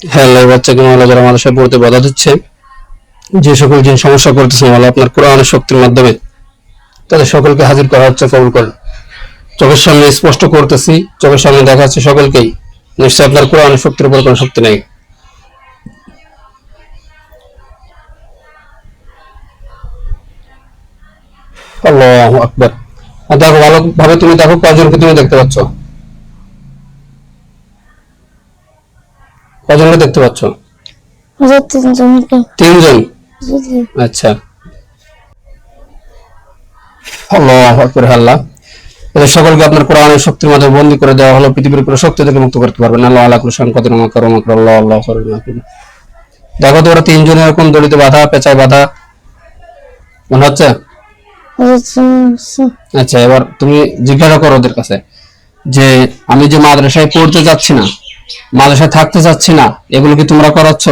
Hello বাচ্চাকে মাওলা যারা মানুষের পড়তে বাধা দিচ্ছে, যে সকল জিন সমস্যা করতেছে মাওলা আপনার কোরআনের শক্তির মাধ্যমে তাদের সকলকে হাজির করা হচ্ছে, কবুল করেন। চোখের সামনে স্পষ্ট করতেছি, চোখের সামনে দেখা যাচ্ছে সকলকেই, নিশ্চয় আপনার কোরআনের শক্তির উপর কোনো শক্তি নেই। আল্লাহু আকবার। আর দেখো ভালোভাবে, তুমি দেখো কয়জনকে তুমি দেখতে পাচ্ছ, কয়জনকে দেখতে পাচ্ছ? তিনজন। আচ্ছা, আল্লাহু আকবার। আল্লাহ এদের সকলকে আপনার কোরআনের শক্তির মাধ্যমে বন্দী করে দেওয়া হলো, পৃথিবীর কোনো শক্তি থেকে মুক্ত করতে পারবেন না। আল্লাহ আলা কুল্লি শাইইন কাদির, মা কারু মা কারু আল্লাহ আল্লাহু খায়রুল হাফিজ। দেখো তো ওরা তিনজনের এরকম দড়িতে বাধা, পেঁচায় বাধা মনে হচ্ছে? আচ্ছা, এবার তুমি জিজ্ঞাসা করো ওদের কাছে যে আমি যে মাদ্রাসায় পড়তে যাচ্ছি না, মাদ্রাসায় থাকতে চাচ্ছি না, এগুলো কি তোমরা করাচ্ছ?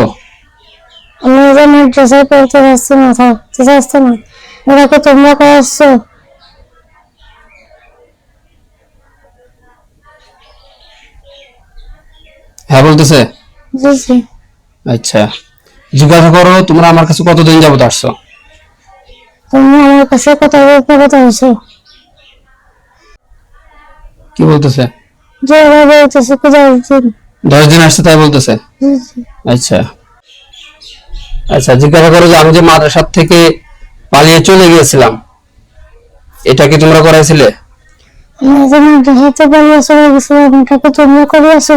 আমি যে মাদ্রাসায় পড়তে যাচ্ছি না, থাকতে চাচ্ছি না, এরা কি তোমরা করাচ্ছ? হ্যাঁ বলতেছে। জি জি। আচ্ছা, জিজ্ঞাসা করো তোমরা আমার কাছে কতদিন যাবত আসছো? তুমি আমার কাছে কথা বলতে হয়েছো? কি বলতেছে? যে ওরা বলতেছে কি 10 দিন। 10 দিন আসছে তাই বলতেছে। জি জি। আচ্ছা আচ্ছা, জিজ্ঞাসা করো যে আমি যে মাদ্রাসার থেকে পালিয়ে চলে গিয়েছিলাম, এটা কি তোমরা করাইছিলে? আমি যে মাদ্রাসাতে পালিয়ে চলে গেছিলাম, এটা কি তোমরা করিয়েছো?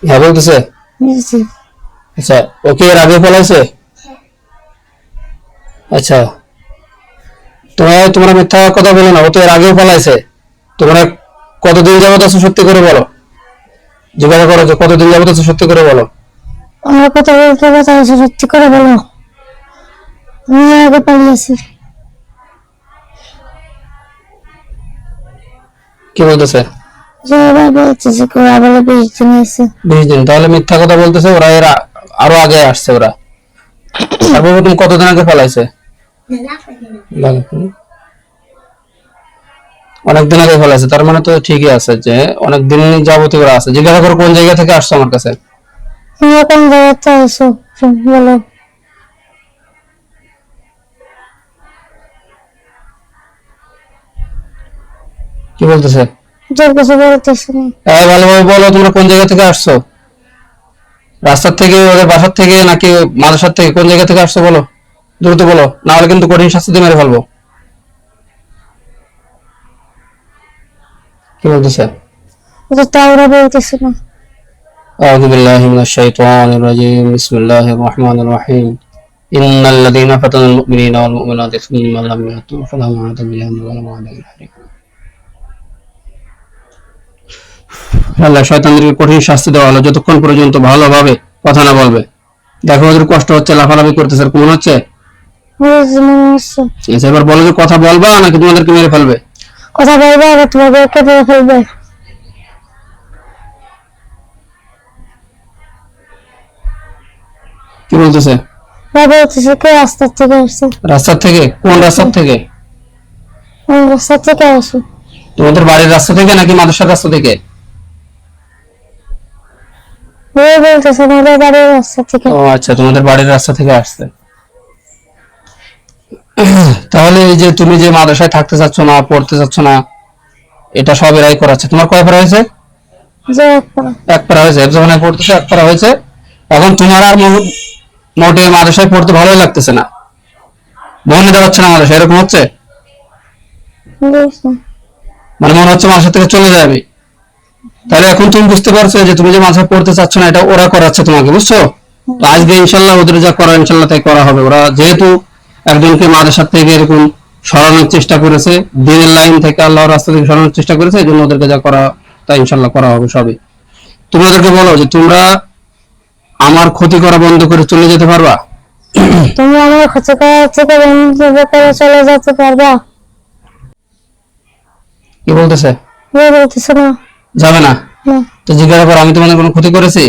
হ্যাঁ বলতেছে। জি জি। আচ্ছা, ওকে এর আগে পলাইছে? আচ্ছা, তোমরা মিথ্যা কথা বলো না, ও তো এর আগেও পলাইছে। তোমরা কতদিন যাবত আছো সত্যি করে বলো। জিজ্ঞাসা করো যে কতদিন যাবত আছো সত্যি করে বলো। আমরা কথা হয়েছে, সত্যি করে বলো। আমি আগে পালিয়েছি। কি বলতেছে? যে ওরা বলতেছে কি ওরা বলে 20 দিন হয়েছে। 20 দিন? তাহলে মিথ্যা কথা বলতেছে, ওরা এর আরো আগে আসছে ওরা। তারপর তুমি কতদিন আগে পলাইছে? অনেকদিন আগে ফেলাইছে, তার মানে তো ঠিকই আছে যে অনেকদিন যাবতীয় ওরা আছে। জিজ্ঞাসা করো কোন জায়গা থেকে আসছো আমার কাছে। তোমরা কোন জায়গাতে আছো বলো। কি বলতেছে? জোর কিছু বলতেছে না। ভালোভাবে বলো, তোমরা কোন জায়গা থেকে আসছো? রাস্তার থেকে, ওদের বাসার থেকে, নাকি মাদ্রাসার থেকে? কোন জায়গা থেকে আসছো বলো, দ্রুত বলো, না হলে কিন্তু কঠিন শাস্তি দিয়ে মেরে ফেলবো। কি বলতেছে? এটা তাওরা বলতেছে না। أعوذ بالله من الشيطان الرجيم بسم الله الرحمن الرحيم إن الذين فتنوا المؤمنين والمؤمنات ثم لم يتوبوا فلهم عذاب جهنم ولهم عذاب الحريق। আল্লাহ শয়তানদেরকে কঠিন শাস্তি দেওয়া হলো যতক্ষণ পর্যন্ত ভালোভাবে কথা না বলবে। দেখো ওদের কষ্ট হচ্ছে, লাফালাফি করতেছে, আর কেমন হচ্ছে। আচ্ছা, এবার বলো যে কথা বলবা নাকি তোমাদেরকে মেরে ফেলবে? কথা বলবে আর তোমাদেরকে মেরে ফেলবে। কি বলতেছে? বলতেছে কি রাস্তার থেকে আসছে। রাস্তার থেকে? কোন রাস্তার থেকে? রাস্তার থেকে আসো। তোমাদের বাড়ির রাস্তা থেকে নাকি মাদ্রাসার রাস্তা থেকে? বলতেছে আমাদের বাড়ির রাস্তা থেকে। ও আচ্ছা, তোমাদের বাড়ির রাস্তা থেকে আসছে। তাহলে এই যে তুমি যে মাদ্রাসায় থাকতে চাচ্ছ না, পড়তে চাচ্ছ না, এটা সব এরাই করাচ্ছে। তোমার কয় পারা হয়েছে? এক পারা হয়েছে। যখন পড়তেছে এক পারা হয়েছে। এখন তোমার আর মোটে মাদ্রাসায় পড়তে ভালোই লাগতেছে না, মন দিতে পারছে না মাদ্রাসা, এরকম হচ্ছে? মানে মনে হচ্ছে মাদ্রাসা থেকে চলে যাবে। তাহলে এখন তুমি বুঝতে পারছো যে তুমি যে মাদ্রাসায় পড়তে চাচ্ছ না, এটা ওরা করাচ্ছে তোমাকে, বুঝছো? তো আজকে ইনশাল্লাহ ওদের যা করা ইনশাল্লাহ তাই করা হবে। ওরা যেহেতু একজনকে মাদ্রাসা থেকে এরকম সরানোর চেষ্টা করেছে, দিনের লাইন থেকে আল্লাহর রাস্তা থেকে সরানোর চেষ্টা করেছে, এই জন্য ওদেরকে যা করা তা ইনশাল্লাহ করা হবে সবই। তুমি ওদেরকে বলো যে তোমরা আমার ক্ষতি করা বন্ধ করে চলে যেতে পারবা। তুমি আমার ক্ষতি করা থেকে বন্ধ করে চলে যেতে পারবা। কি বলতেছে? বলতেছে না, যাবে না। তো জিজ্ঞাসা করো আমি তোমাদের কোনো ক্ষতি করেছি?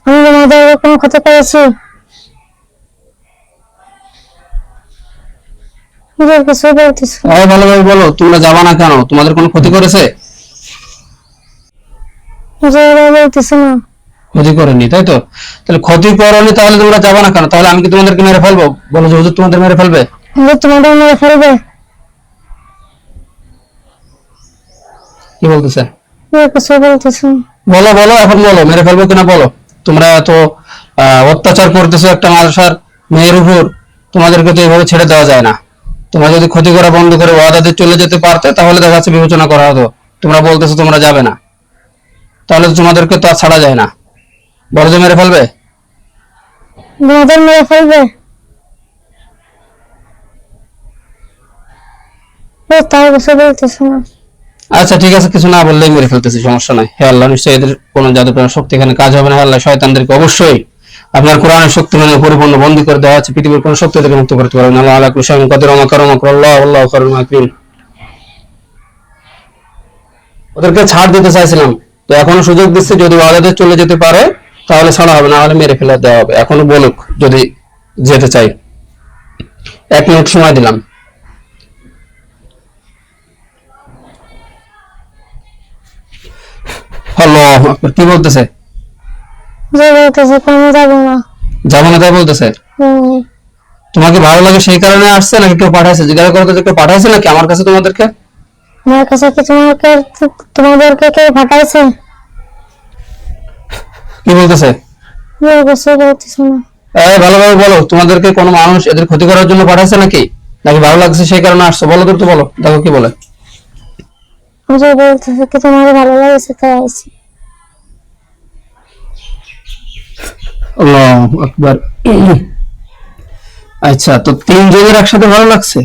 আমি তোমাদের কোনো ক্ষতি করেছি? হুজুর কিছু বলতেছে না। ভালোভাবে বলো, তোমরা যাবা না কেন? তোমাদের কোনো ক্ষতি করেছে? হুজুর ওরা বলতেছে না। ক্ষতি করেনি, তাই তো? তাহলে ক্ষতি করনি, তাহলে তোমরা যাবা না কেন? তাহলে আমি কি তোমাদেরকে মেরে ফেলবো? বলো যে হুজুর তোমাদের মেরে ফেলবে। হুজুর তোমাদের মেরে ফেলবে। কি বলতেছে? হুজুর কিছু বলতেছে না। বলো বলো, এখন বলো, মেরে ফেলবো কিনা বলো। তোমরা এত অত্যাচার করতেছো একটা মাদ্রাসার মেয়ের উপর, তোমাদেরকে তো এইভাবে ছেড়ে দেওয়া যায় না। তোমরা যদি ক্ষতি করা বন্ধ করে ওয়াদাতে চলে যেতে পারতে, তাহলে দেখা যাচ্ছে বিবেচনা করা হতো। তোমরা বলতেছো তোমরা যাবে না, তাহলে তো তোমাদেরকে তো আর ছাড়া যায় না। বলো যে মেরে ফেলবে। তোমাদের মেরে ফেলবে। হুজুর তাও কিছু বলতেছে না। আচ্ছা ঠিক আছে, কিছু না বললেই মেরে ফেলতেছি, সমস্যা নাই। হে আল্লাহ, নিশ্চয়ই এদের কোনো জাদুটোনা শক্তি এখানে কাজ হবে না। হে আল্লাহ, শয়তানদেরকে অবশ্যই আপনার কোরআনের শক্তি মানে পরিপূর্ণ বন্দী করে দেওয়া আছে। পৃথিবীর কোনো শক্তি থেকে মুক্ত করতে পারবেন না। আল্লাহ আলা কুল্লি শাইইন কাদির ওয়া মা কারা মাকরুল্লাহ আল্লাহু খায়রুল মাকিরিন। ওদেরকে ছাড় দিতে চাইছিলাম, তো এখনো সুযোগ দিচ্ছে, যদি ওয়াদাতে চলে যেতে পারে তাহলে ছাড়া হবে, না হলে মেরে ফেলে দেওয়া হবে। এখনো বলুক যদি যেতে চাই। 1 মিনিট সময় দিলাম। আল্লাহু আকবার, কি বলতেছে? হুজুর বলতেছে কেন যাবো না। যাবো না তাই বলতেছে? হুম, তোমাকে ভালো লাগে সেই কারণে আসছে, নাকি কেউ পাঠাইছে? জিজ্ঞাসা করতে যে কেউ পাঠাইছে নাকি আমার কাছে তোমাদেরকে? আমার কাছে কি তোমাদেরকে কেউ পাঠাইছে? কি বলতেছে? হুজুর কিছু বলতেছে না। ভালোভাবে বলো, তোমাদেরকে কোনো মানুষ এদের ক্ষতি করার জন্য পাঠাইছে নাকি, নাকি ভালো লাগছে সেই কারণে আসছো? বলো তো, বলো, দেখো কি বলে। হুজুর বলতেছে কি তোমার ভালো লাগছে তাই আইছি। আল্লাহু আকবার। আচ্ছা, তো 3 জনের একসাথে ভালো লাগছে?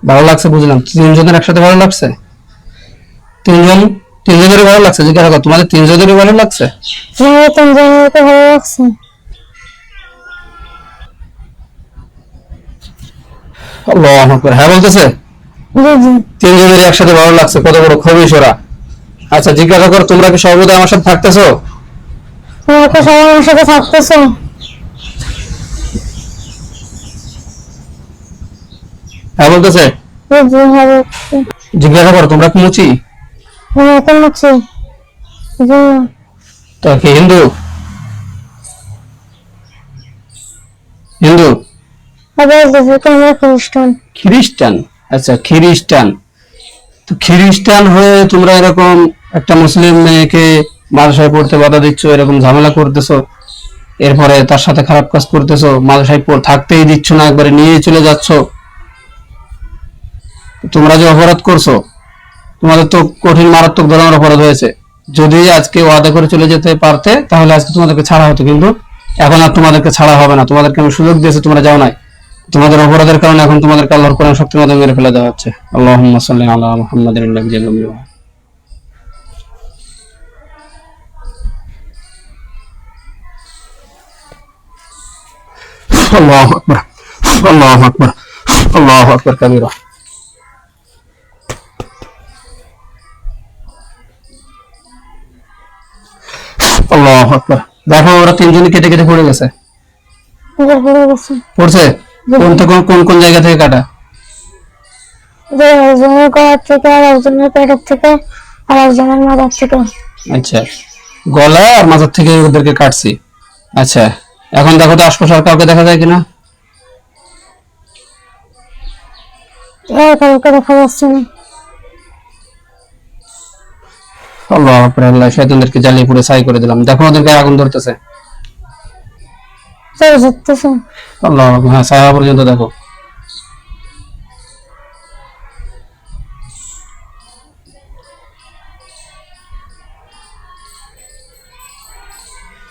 ভালো লাগছে বুঝলাম, 3 জনের একসাথে ভালো লাগছে। 3 জন, 3 জনেরই ভালো লাগছে? জিজ্ঞাসা করো, তোমাদের 3 জনেরই ভালো লাগছে? তোমাদের তিনজনেরকে ভালো লাগছে। আল্লাহু আকবার, হ্যাঁ বলতেছে। জি জি। 3 জনেরই একসাথে ভালো লাগছে, কত বড় খবিশ ওরা। আচ্ছা জিজ্ঞাসা করো, তোমরা কি সর্বদা আমার সাথে থাকতেছো? তোমরা তো সবাই আমার সাথে থাকতেছো। হ্যাঁ বলতেছে। জি জি হ্যাঁ বলতেছে। জিজ্ঞাসা করো, তোমরা কি মুচি? আমি এখন আছি। জি না। তো কি হিন্দু? হিন্দু? বলতেছে তোমরা খ্রিস্টান। খ্রিস্টান? আচ্ছা খ্রিস্টান। তো খ্রিস্টান হয়ে তোমরা এরকম একটা মুসলিম মেয়েকে মাদ্রাসায় পড়তে বাধা দিচ্ছ, এরকম ঝামেলা করতেছো, এরপরে তার সাথে খারাপ কাজ করতেছো, মাদ্রাসায় থাকতেই দিচ্ছ না, একবারে নিয়ে চলে যাচ্ছ। তোমরা যে অপরাধ করছো, তোমাদের তো কঠিন মারাত্মক ধরনের অপরাধ হয়েছে। যদি আজকে ওয়াদা করে চলে যেতে পারতে, তাহলে আজকে তোমাদেরকে ছাড়া হতো, কিন্তু এখন আর তোমাদেরকে ছাড়া হবে না। তোমাদেরকে আমি সুযোগ দিয়েছি, তোমরা যাও নাই। তোমাদের অপরাধের কারণে এখন তোমাদেরকে আল্লাহর কোরআন শক্তির মাধ্যমে মেরে ফেলে দেওয়া হচ্ছে। আল্লাহুম্মা সাল্লি আলা মুহাম্মাদিন নাবিয়্যিল উম্মি। আল্লাহু আকবার, আল্লাহু আকবার, আল্লাহু আকবার কাবীরা। আল্লাহু আকবার। দেখো ওরা 3জনই কেটে কেটে পড়ে গেছে। হুজুর পড়ে গেছে। পড়ছে? কোন কোন জায়গা থেকে কাটা? যে একজনের গলার থেকে আর একজনের পেটের থেকে আর একজনের মাথার থেকে। আচ্ছা, গলা আর মাথার থেকে ওদেরকে কাটছি। আচ্ছা, এখন দেখো তো আশপাশে আর কাউকে দেখা যায় কিনা। কাউকে দেখা যাচ্ছে না। আল্লাহু আকবার, আল্লাহ শয়তানদেরকে জ্বালিয়ে পুড়ে ছাই করে দিলাম। দেখো ওদেরকে আগুন ধরতেছে। ধরতেছে। আল্লাহু আকবার, হ্যাঁ ছায়া পর্যন্ত দেখো।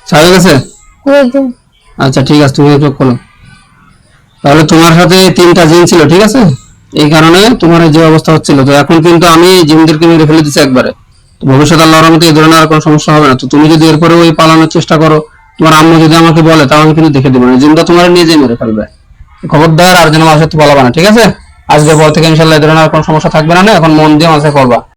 ছায়া গেছে? জি জি। আচ্ছা ঠিক আছে, তুমি চোখ খোলো। তাহলে তোমার সাথে 3টা জিন ছিল, ঠিক আছে? এই কারণে তোমার এই যে অবস্থা হচ্ছিল। তো এখন কিন্তু আমি জিনদেরকে মেরে ফেলে দিচ্ছি একবারে। তো ভবিষ্যতে আল্লাহর রহমতে এই ধরনের আর কোনো সমস্যা হবে না। তো তুমি যদি এরপরে ওই পালানোর চেষ্টা করো, তোমার আম্মু যদি আমাকে বলে, তাহলে আমি কিন্তু দেখে দেবো না, জিনটা তোমার নিজেই মেরে ফেলবে। খবরদার আর যেন আমার সাথে পালাবা না, ঠিক আছে? আজকের পর থেকে ইনশাল্লাহ এই ধরনের আর কোনো সমস্যা থাকবে না। এখন মন দিয়ে মাঝে করবা।